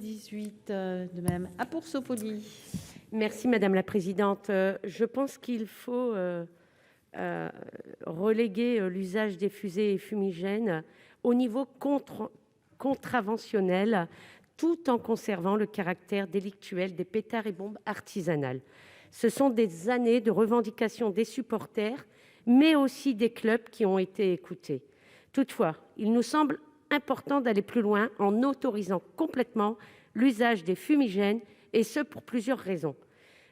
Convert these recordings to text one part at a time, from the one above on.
78 de Madame Apourceau-Poly. Merci madame la présidente. Je pense qu'il faut reléguer l'usage des fusées et fumigènes au niveau contraventionnel, tout en conservant le caractère délictuel des pétards et bombes artisanales. Ce sont des années de revendications des supporters, mais aussi des clubs qui ont été écoutés. Toutefois, il nous semble important d'aller plus loin en autorisant complètement l'usage des fumigènes, et ce pour plusieurs raisons.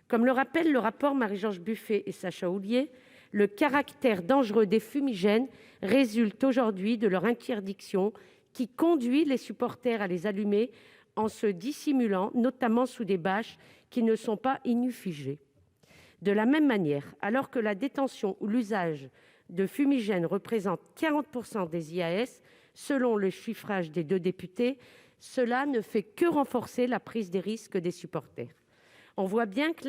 Comme le rappelle le rapport Marie-George Buffet et Sacha Houlié, le caractère dangereux des fumigènes résulte aujourd'hui de leur interdiction, qui conduit les supporters à les allumer en se dissimulant, notamment sous des bâches qui ne sont pas inufugées. De la même manière, alors que la détention ou l'usage de fumigènes représente 40 % des IAS, selon le chiffrage des deux députés, cela ne fait que renforcer la prise des risques des supporters. On voit bien que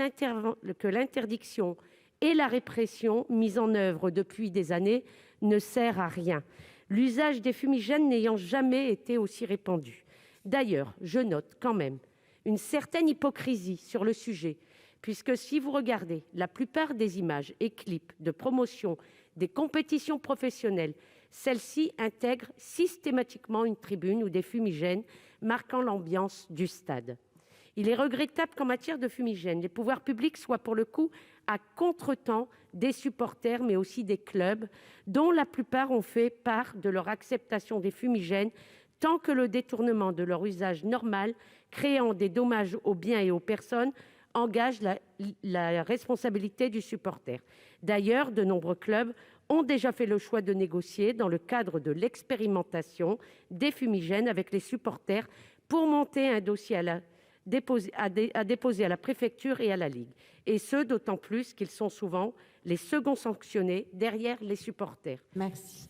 l'interdiction et la répression mise en œuvre depuis des années ne servent à rien, l'usage des fumigènes n'ayant jamais été aussi répandu. D'ailleurs, je note quand même une certaine hypocrisie sur le sujet, puisque si vous regardez la plupart des images et clips de promotion des compétitions professionnelles, celles-ci intègrent systématiquement une tribune ou des fumigènes marquant l'ambiance du stade. Il est regrettable qu'en matière de fumigènes, les pouvoirs publics soient pour le coup à contretemps des supporters, mais aussi des clubs, dont la plupart ont fait part de leur acceptation des fumigènes, tant que le détournement de leur usage normal, créant des dommages aux biens et aux personnes, engage la responsabilité du supporter. D'ailleurs, de nombreux clubs ont déjà fait le choix de négocier, dans le cadre de l'expérimentation des fumigènes, avec les supporters pour monter un dossier à déposer à la préfecture et à la Ligue, et ce d'autant plus qu'ils sont souvent les seconds sanctionnés derrière les supporters. Merci.